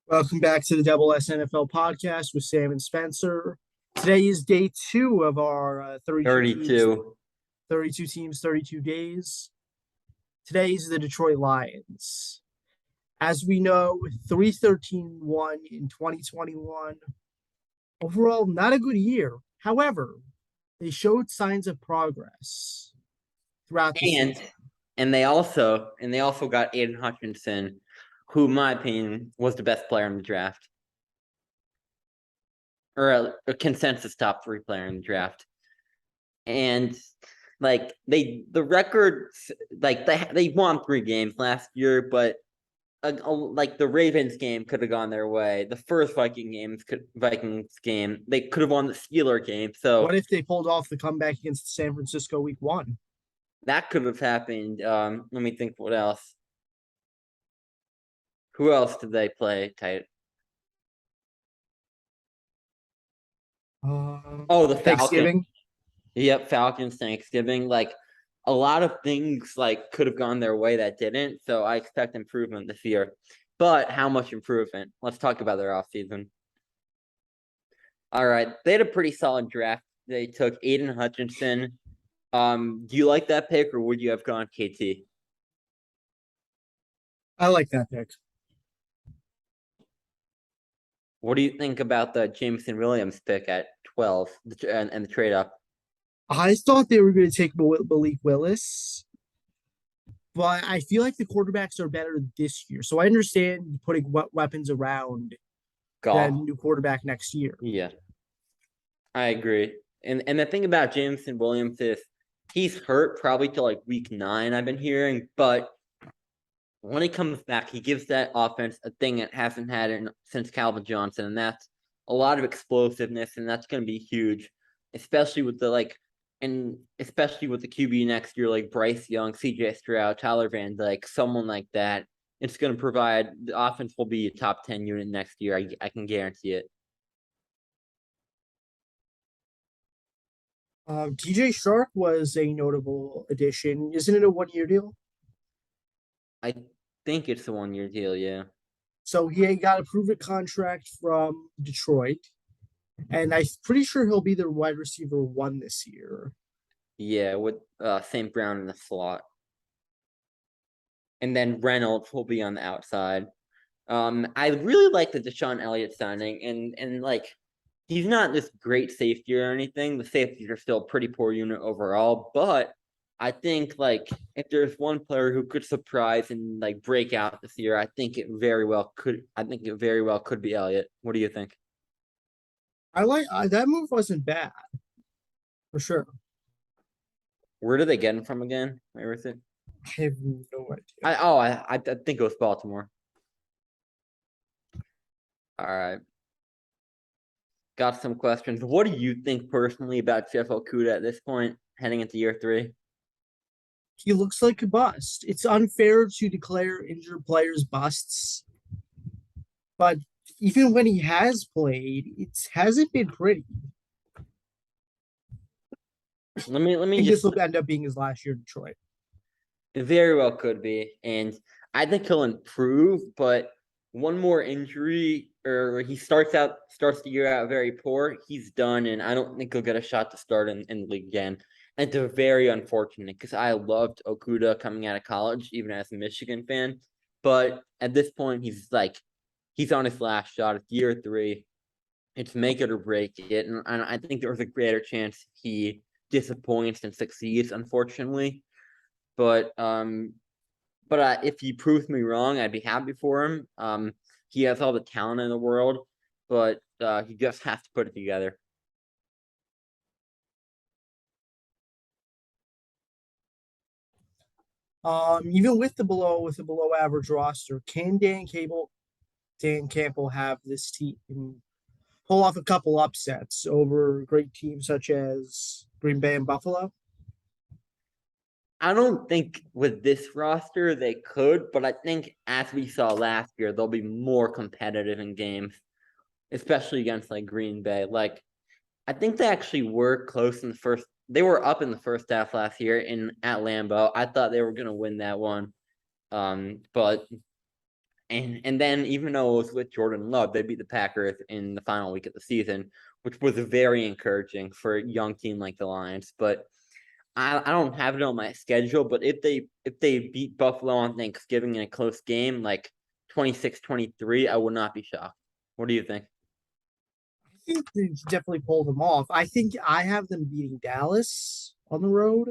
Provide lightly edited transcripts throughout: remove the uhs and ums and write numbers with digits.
Welcome back to the Double S NFL podcast with Sam and Spencer. Today is day two of our 32 teams, 32. 32 teams, 32 days. Today is the Detroit Lions. As we know, 3-13-1 in 2021. Overall, not a good year. However, they showed signs of progress throughout the And season. they also got Aiden Hutchinson, who, in my opinion, was the best player in the draft. Or a consensus top 3 player in the draft. And the records, they won 3 games last year, but the Ravens game could have gone their way. The first Vikings game, they could have won the Steeler game. So What if they pulled off the comeback against San Francisco week 1? that could have happened. Let me think what else. Who else did they play tight? The Falcons. Thanksgiving. Yep, Falcons, Thanksgiving. A lot of things could have gone their way that didn't. So I expect improvement this year. But how much improvement? Let's talk about their offseason. All right. They had a pretty solid draft. They took Aiden Hutchinson. Do you like that pick, or would you have gone KT? I like that pick. What do you think about the Jameson Williams pick at 12 and the trade up? I thought they were going to take Malik Willis, but I feel like the quarterbacks are better this year. So I understand putting weapons around that Golf. new quarterback next year. Yeah, I agree. And the thing about Jameson Williams is he's hurt probably till week 9, I've been hearing, but when he comes back, he gives that offense a thing it hasn't had since Calvin Johnson, and that's a lot of explosiveness, and that's going to be huge, especially with the especially with the QB next year, like Bryce Young, CJ Stroud, Tyler Van Dyke, someone like that. It's going to provide the offense will be a top 10 unit next year. I can guarantee it. DJ Shark was a notable addition. Isn't it a 1-year deal? I think it's a 1-year deal, yeah. So he got a prove it contract from Detroit, and I'm pretty sure he'll be their wide receiver 1 this year. Yeah, with St. Brown in the slot. And then Reynolds will be on the outside. I really like the Deshaun Elliott signing, and he's not this great safety or anything. The safeties are still a pretty poor unit overall, but I think if there's one player who could surprise and break out this year, I think it very well could. I think it very well could be Elliott. What do you think? I like that move wasn't bad for sure. Where did they get him from again? Everything. I have no idea. I think it was Baltimore. All right. Got some questions. What do you think personally about Jeff Okudah at this point, heading into year 3? He looks like a bust. It's unfair to declare injured players busts, but even when he has played, it hasn't been pretty. Let me I think just. This will end up being his last year in Detroit. It very well could be, and I think he'll improve. But one more injury, or he starts the year out very poor, he's done, and I don't think he'll get a shot to start in the league again. And it's very unfortunate because I loved Okudah coming out of college, even as a Michigan fan. But at this point, he's on his last shot. It's year 3. It's make it or break it, and I think there's a greater chance he disappoints than succeeds, unfortunately. But if he proves me wrong, I'd be happy for him. He has all the talent in the world, but he just has to put it together. Even with the below average roster, can Dan Campbell have this team pull off a couple upsets over great teams such as Green Bay and Buffalo? I don't think with this roster they could, but I think as we saw last year, they'll be more competitive in games, especially against Green Bay. I think they actually were close in the first. They were up in the first half last year at Lambeau. I thought they were going to win that one, but And then even though it was with Jordan Love, they beat the Packers in the final week of the season, which was very encouraging for a young team like the Lions. But I don't have it on my schedule, but if they beat Buffalo on Thanksgiving in a close game, like 26-23, I would not be shocked. What do you think? I think they definitely pull them off. I think I have them beating Dallas on the road.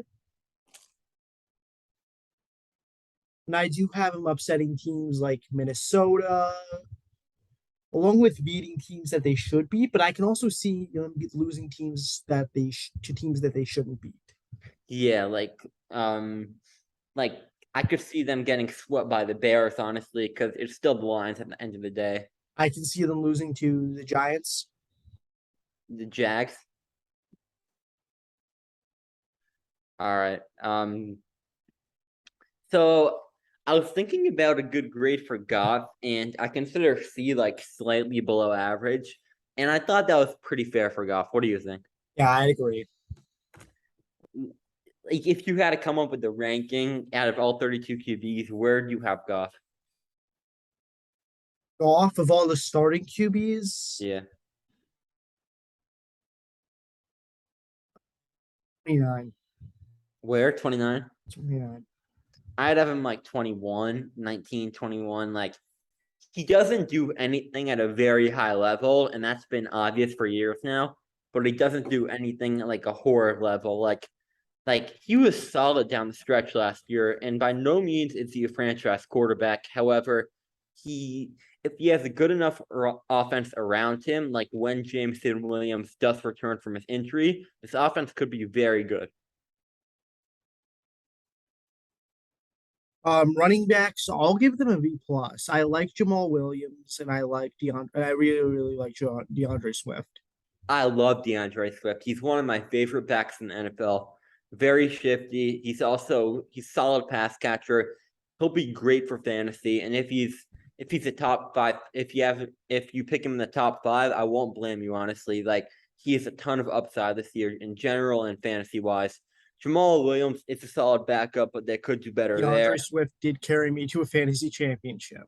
And I do have them upsetting teams like Minnesota, along with beating teams that they should beat. But I can also see them losing teams that to teams that they shouldn't beat. Yeah, like I could see them getting swept by the Bears, honestly, because it's still the Lions at the end of the day. I can see them losing to the Giants. The Jags. All right. So I was thinking about a good grade for Goff, and I consider C like slightly below average. And I thought that was pretty fair for Goff. What do you think? Yeah, I agree. Like, if you had to come up with the ranking out of all 32 QBs, where do you have Goff? Off of all the starting QBs, Yeah. 29. Where? 29? 29. I'd have him like 21, 19, 21. Like, he doesn't do anything at a very high level, and that's been obvious for years now. But he doesn't do anything at like a horror level. Like he was solid down the stretch last year, and by no means is he a franchise quarterback. However, if he has a good enough offense around him, like when Jameson Williams does return from his injury, this offense could be very good. Running backs, I'll give them a B plus. I like Jamal Williams and I like DeAndre. I really, really like DeAndre Swift. I love DeAndre Swift. He's one of my favorite backs in the NFL. Very shifty. He's solid pass catcher. He'll be great for fantasy. And if he's a top five, if you pick him in the top five, I won't blame you, honestly. Like, he has a ton of upside this year in general and fantasy wise. Jamal Williams, it's a solid backup, but they could do better there. DeAndre Swift did carry me to a fantasy championship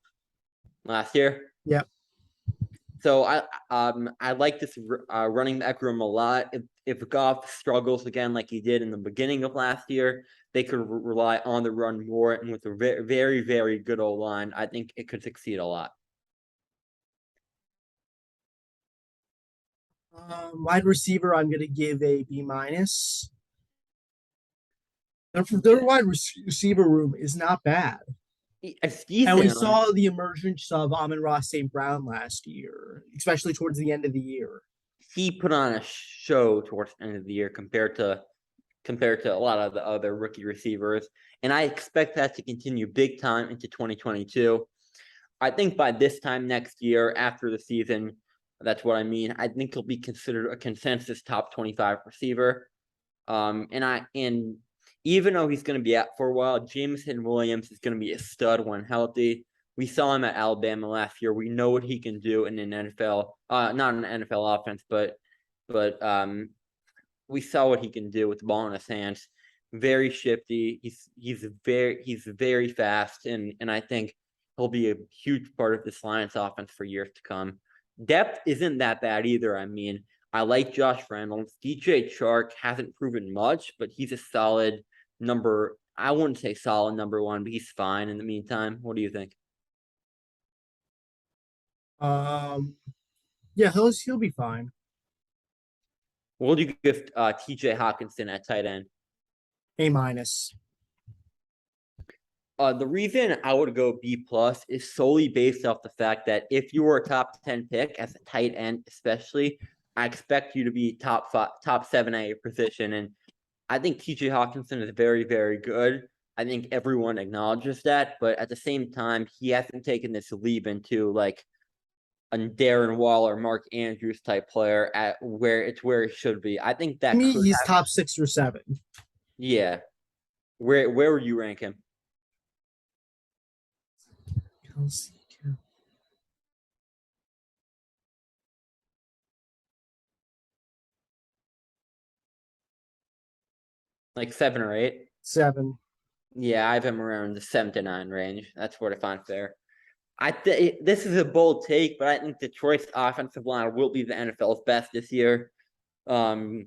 Last year. Yep. So I like this running back room a lot. If Goff struggles again like he did in the beginning of last year, they could rely on the run more, and with a very, very, very good O line, I think it could succeed a lot. Wide receiver, I'm going to give a B minus. Their wide receiver room is not bad. And we saw the emergence of Amon-Ra St. Brown last year, especially towards the end of the year. He put on a show towards the end of the year compared to a lot of the other rookie receivers, and I expect that to continue big time into 2022. I think by this time next year, after the season, that's what I mean. I think he'll be considered a consensus top 25 receiver. And even though he's going to be out for a while, Jameson Williams is going to be a stud when healthy. We saw him at Alabama last year. We know what he can do in an NFL, not an NFL offense, but we saw what he can do with the ball in his hands. Very shifty. He's very fast, and I think he'll be a huge part of this Lions offense for years to come. Depth isn't that bad either. I mean, I like Josh Reynolds. DJ Chark hasn't proven much, but he's a solid number. I wouldn't say solid number one, but he's fine in the meantime. What do you think? Yeah, he'll be fine. What would you give TJ Hawkinson at tight end? A minus. The reason I would go B plus is solely based off the fact that if you were a top 10 pick as a tight end, especially, I expect you to be top 7 at your position. And I think TJ Hawkinson is very, very good. I think everyone acknowledges that, but at the same time, he hasn't taken this leap into like a Darren Waller, Mark Andrews type player at where he should be. I think that to me, he's top 6 or 7. Yeah. Where would you rank him? Like 7 or 8? 7. Yeah, I have him around the 7 to 9 range. That's what I find fair. I think this is a bold take, but I think Detroit's offensive line will be the NFL's best this year. Um,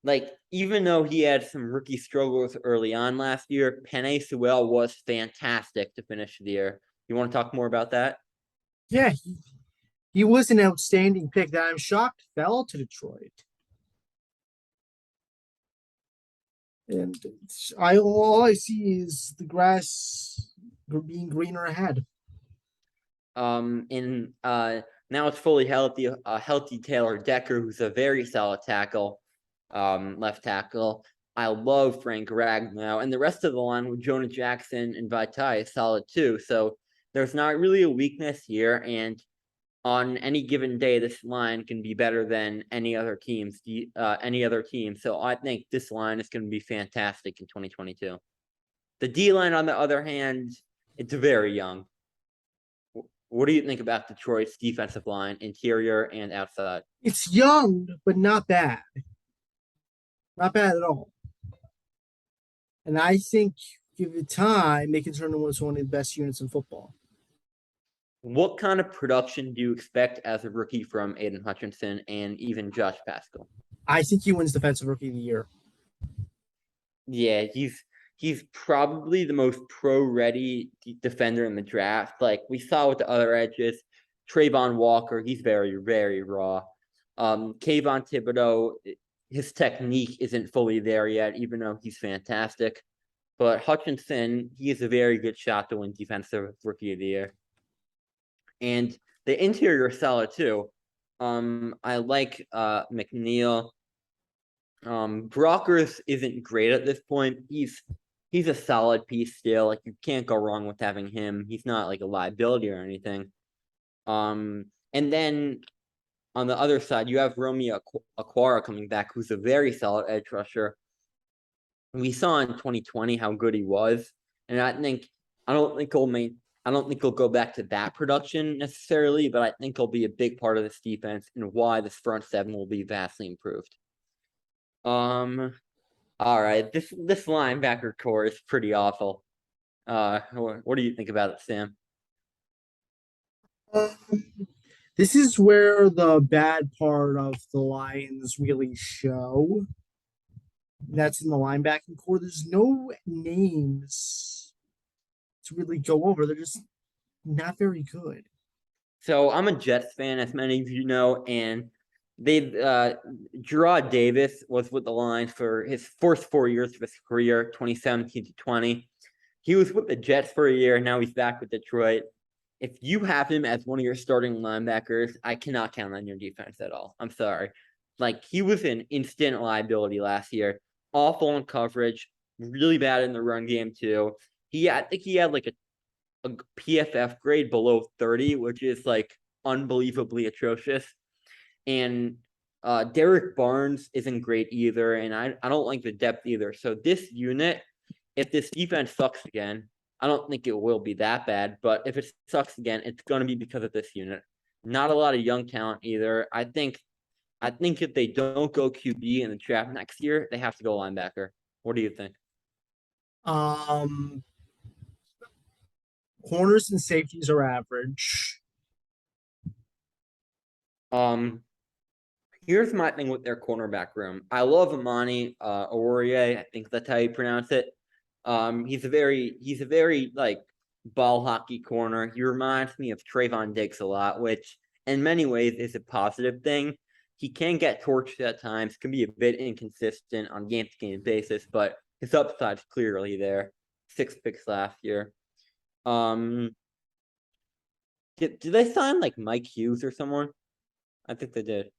like even though he had some rookie struggles early on last year, Penei Sewell was fantastic to finish the year. You want to talk more about that? Yeah, he was an outstanding pick that I'm shocked fell to Detroit. And all I see is the grass being greener ahead. And now it's fully healthy. Healthy Taylor Decker, who's a very solid tackle, left tackle. I love Frank Ragnow, and the rest of the line with Jonah Jackson and Vaitai is solid too. So there's not really a weakness here, and on any given day, this line can be better than any other teams. Any other team. So I think this line is going to be fantastic in 2022. The D line, on the other hand, it's very young. What do you think about Detroit's defensive line, interior and outside? It's young, but not bad. Not bad at all. And I think give it time, they can turn into one of the best units in football. What kind of production do you expect as a rookie from Aiden Hutchinson and even Josh Pascal? I think he wins Defensive Rookie of the Year. Yeah, he's probably the most pro-ready defender in the draft. Like we saw with the other edges, Trayvon Walker, he's very, very raw. Kayvon Thibodeau, his technique isn't fully there yet, even though he's fantastic. But Hutchinson, he is a very good shot to win Defensive Rookie of the Year. And the interior is solid too. I like McNeil. Brockers isn't great at this point. He's a solid piece still. Like you can't go wrong with having him. He's not like a liability or anything. And then on the other side, you have Romeo Aquara coming back, who's a very solid edge rusher. We saw in 2020 how good he was, and I don't think he'll go back to that production necessarily, but I think he'll be a big part of this defense and why this front seven will be vastly improved. All right, this linebacker core is pretty awful. What do you think about it, Sam? This is where the bad part of the Lions really show. That's in the linebacking core. There's no names to really go over. They're just not very good. So I'm a Jets fan, as many of you know, and they Gerard Davis was with the Lions for his first 4 years of his career, 2017 to 20. He was with the Jets for a year, now he's back with Detroit. If you have him as one of your starting linebackers, I cannot count on your defense at all. I'm sorry. Like he was an instant liability last year. Awful in coverage, really bad in the run game too. I think he had like a PFF grade below 30, which is like unbelievably atrocious. And Derek Barnes isn't great either, and I don't like the depth either. So this unit, if this defense sucks again, I don't think it will be that bad, but if it sucks again, it's going to be because of this unit. Not a lot of young talent either. I think if they don't go QB in the draft next year, they have to go linebacker. What do you think? Corners and safeties are average. Here's my thing with their cornerback room. I love Amani Oruwariye. I think that's how you pronounce it. He's a very like ball hockey corner. He reminds me of Trayvon Diggs a lot, which in many ways is a positive thing. He can get torched at times, can be a bit inconsistent on game-to-game basis, but his upside's clearly there. 6 picks last year. Did they sign like Mike Hughes or someone? I think they did.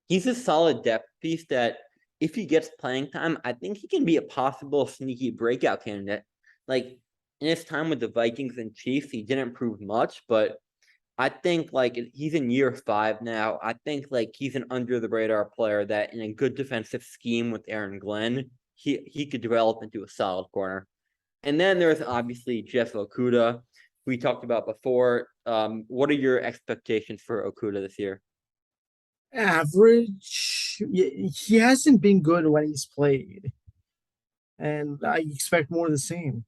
He's a solid depth piece that if he gets playing time, I think he can be a possible sneaky breakout candidate. Like in his time with the Vikings and Chiefs, he didn't prove much, but I think like he's in year 5 now. I think like he's an under the radar player that in a good defensive scheme with Aaron Glenn, he could develop into a solid corner. And then there's obviously Jeff Okudah, we talked about before. What are your expectations for Okudah this year? Average. He hasn't been good when he's played, and I expect more of the same.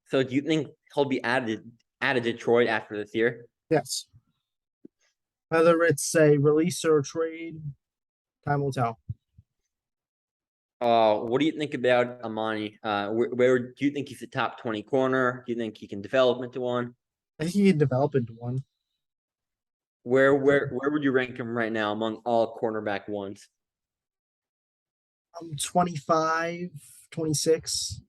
So do you think he'll be added Detroit after this year. Yes. Whether it's a release or a trade, time will tell. What do you think about Amani? Where do you think he's a top 20 corner? Do you think he can develop into one? I think he can develop into one. Where would you rank him right now among all cornerback ones? 25, 26.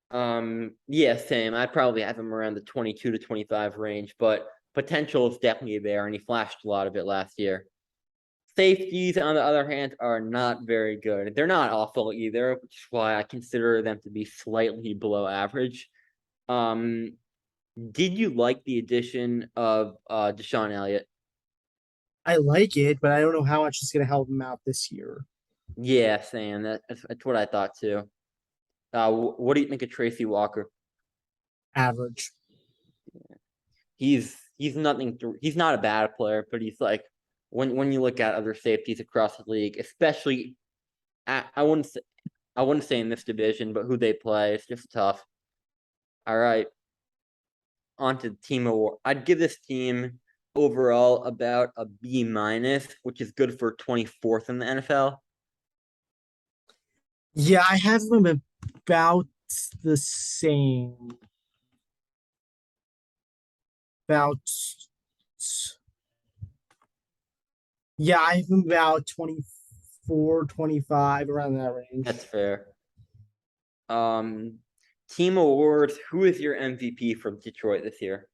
Yeah, same. I'd probably have him around the 22 to 25 range, but potential is definitely there, and he flashed a lot of it last year. Safeties, on the other hand, are not very good. They're not awful either, which is why I consider them to be slightly below average. Did you like the addition of Deshaun Elliott? I like it, but I don't know how much it's going to help him out this year. Yeah, Sam, that's what I thought too. What do you think of Tracy Walker? Average. He's nothing. He's not a bad player, but he's like when you look at other safeties across the league, especially I wouldn't say in this division, but who they play, it's just tough. All right, on to the team award. I'd give this team overall about a B minus, which is good for 24th in the NFL. Yeah, I have him about the same. About yeah, I have him about 24, 25, around that range. That's fair. Team awards. Who is your MVP from Detroit this year?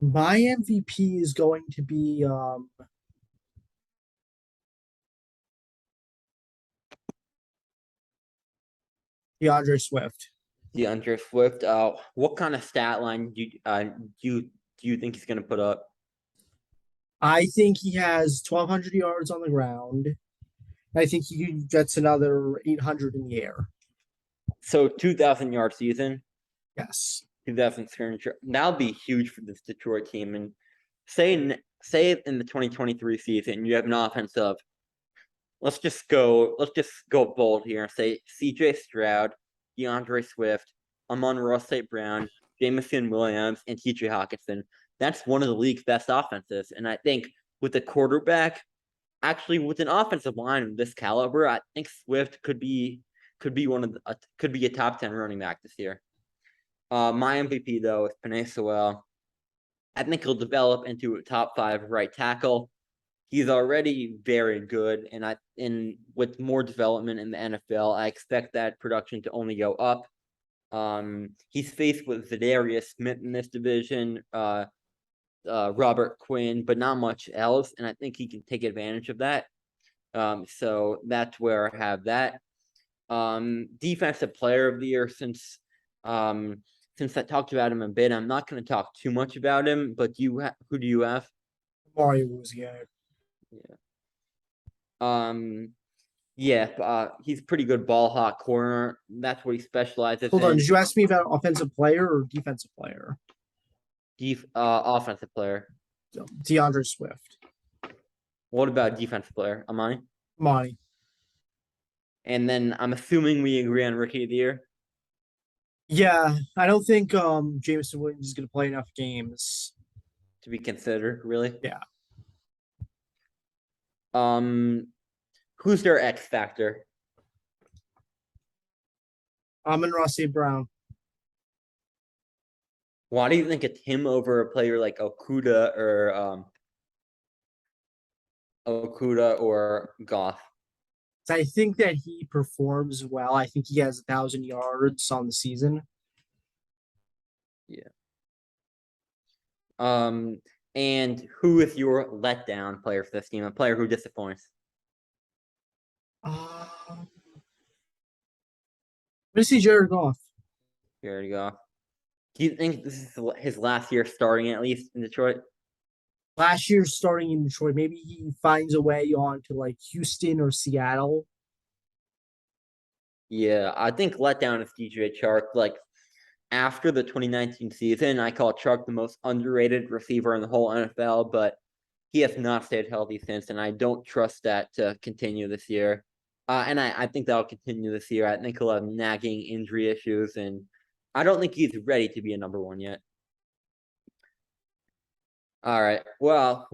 My MVP is going to be DeAndre Swift. DeAndre Swift. What kind of stat line do you think he's going to put up? I think he has 1,200 yards on the ground. I think he gets another 800 in the air. So 2,000 yard season. Yes. 2,000 that'll be huge for this Detroit team. And say in the 2023 season you have an offense of, let's just go bold here and say CJ Stroud, DeAndre Swift, Amon-Ra St. Brown, Jameson Williams, and TJ Hawkinson. That's one of the league's best offenses. And I think with a quarterback, actually with an offensive line of this caliber, I think Swift could be a top 10 running back this year. My MVP though is Penei Sewell. I think he'll develop into a top 5 right tackle. He's already very good, and with more development in the NFL, I expect that production to only go up. He's faced with Zadarius Smith in this division, Robert Quinn, but not much else, and I think he can take advantage of that. So that's where I have that. Defensive Player of the Year, since I talked about him a bit, I'm not going to talk too much about him. But who do you have? Mario Wuziak. He's pretty good ball hawk corner. That's what he specializes Hold in. on, did you ask me about offensive player or defensive player? Offensive player. So, DeAndre Swift. What about defensive player? Amani? Monty. And then I'm assuming we agree on rookie of the year. Yeah, I don't think Jameson Williams is going to play enough games to be considered, really. Yeah. Who's their X factor? Amon-Ra St. Brown. Why do you think it's him over a player like Okudah or Goff? I think that he performs well. I think he has 1,000 yards on the season. Yeah. And who is your letdown player for this team? A player who disappoints? I'm gonna see Jared Goff. Jared Goff. Do you think this is his last year starting at least in Detroit? Last year starting in Detroit. Maybe he finds a way on to like Houston or Seattle. Yeah, I think letdown is DJ Chark. Like after the 2019 season, I call Chark the most underrated receiver in the whole NFL, but he has not stayed healthy since, and I don't trust that to continue this year. And I think that'll continue this year. I think he'll have nagging injury issues, and I don't think he's ready to be a number one yet. All right. Well,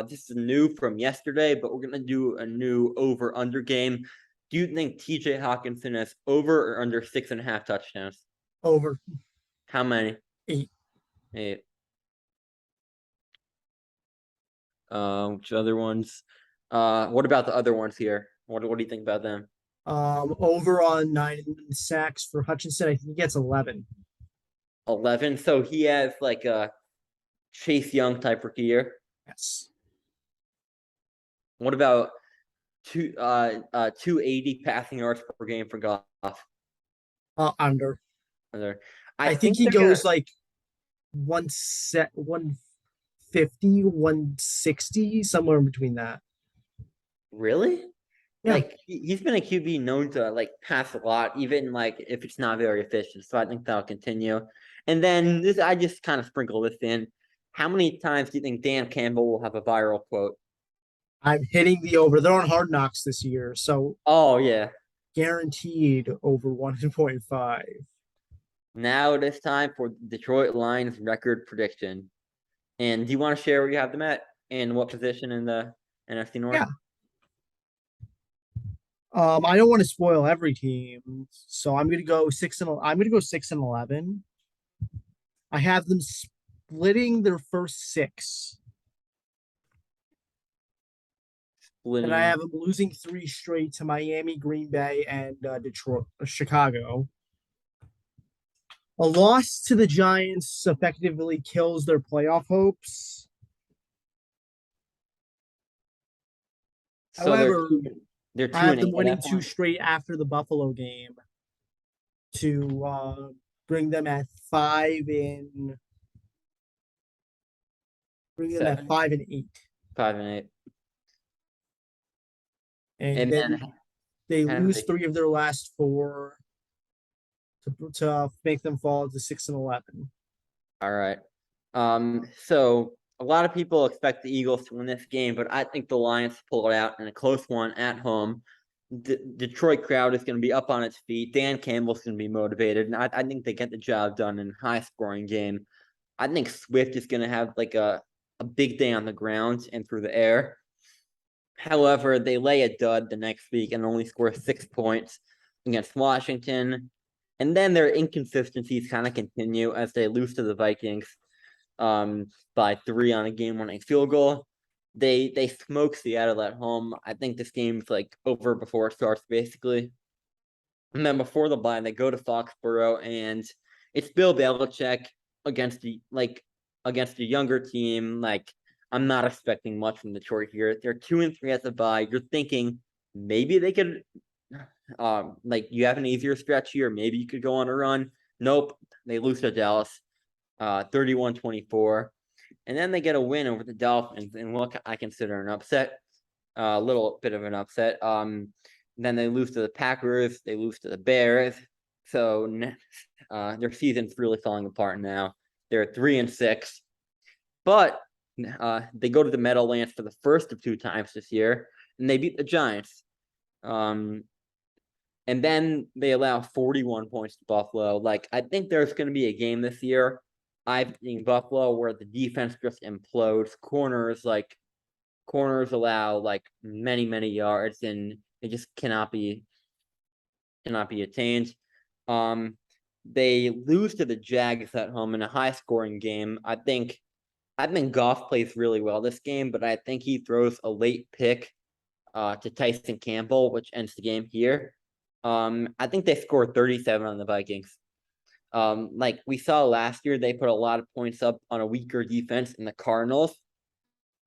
this is new from yesterday, but we're gonna do a new over/under game. Do you think TJ Hawkinson has over or under 6.5 touchdowns? Over How many? 8. 8. Which other ones? What about the other ones here? What do you think about them? Over on 9 sacks for Hutchinson. I think he gets 11. 11. So he has like a Chase Young type rookie year. Yes. What about 280 passing yards per game for Goff? Under. Under. I think think he they're gonna goes like 150, 160, somewhere in between that. really. Yeah. Like he's been a QB known to like pass a lot, even like if it's not very efficient. So I think that'll continue. And then I just kind of sprinkle this in. How many times do you think Dan Campbell will have a viral quote? I'm hitting the over. They're on Hard Knocks this year, so Oh yeah. guaranteed over 1.5. Now it is time for Detroit Lions record prediction. And do you want to share where you have them at and what position in the NFC North? Yeah. I don't want to spoil every team, so I'm gonna go 6-11. I have them splitting their first 6, and I Splitting. have them losing 3 straight to Miami, Green Bay, and Chicago. A loss to the Giants effectively kills their playoff hopes. So they're However, they're I two have and them eight at winning that 2 point. straight after the Buffalo game to bring them at 5 in bring them at 7, 5-8. 5 and 8. And And then then they how do lose they 3 of their last 4 to make them fall to 6-11. all right. So a lot of people expect the Eagles to win this game, but I think the Lions pull it out in a close one at home. The Detroit crowd is going to be up on its feet. Dan Campbell's going to be motivated, and I think they get the job done in a high-scoring game. I think Swift is going to have like a big day on the ground and through the air. However, they lay a dud the next week and only score 6 points against Washington. And then their inconsistencies kind of continue as they lose to the Vikings by 3 on a game-winning field goal. They smoke Seattle at home. I think this game's like over before it starts, basically. And then before the bye, they go to Foxborough, and it's Bill Belichick against the younger team. Like I'm not expecting much from Detroit here. They're 2-3 at the bye. You're thinking maybe they could, like you have an easier stretch here. Maybe you could go on a run. Nope, they lose to Dallas, 31-24, and then they get a win over the Dolphins and what I consider an upset, a little bit of an upset. Then they lose to the Packers. They lose to the Bears. So their season's really falling apart now. They're 3-6, but they go to the Meadowlands for the first of 2 times this year, and they beat the Giants. And then they allow 41 points to Buffalo. Like I think there's going to be a game this year. I've seen Buffalo where the defense just implodes. Corners allow like many yards, and it just cannot be attained. They lose to the Jags at home in a high-scoring game. I think Goff plays really well this game, but I think he throws a late pick to Tyson Campbell, which ends the game here. I think they scored 37 on the Vikings. Like we saw last year, they put a lot of points up on a weaker defense in the Cardinals.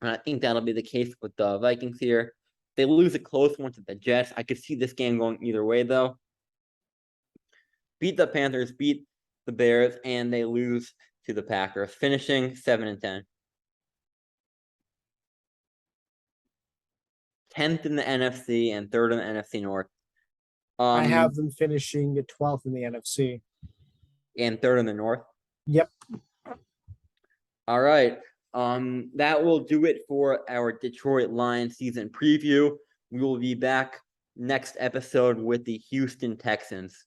And I think that'll be the case with the Vikings here. They lose a close one to the Jets. I could see this game going either way, though. Beat the Panthers, beat the Bears, and they lose to the Packers, finishing 7-10. 10th in the NFC and 3rd in the NFC North. I have them finishing at 12th in the NFC. And 3rd in the North. Yep. All right. That will do it for our Detroit Lions season preview. We will be back next episode with the Houston Texans.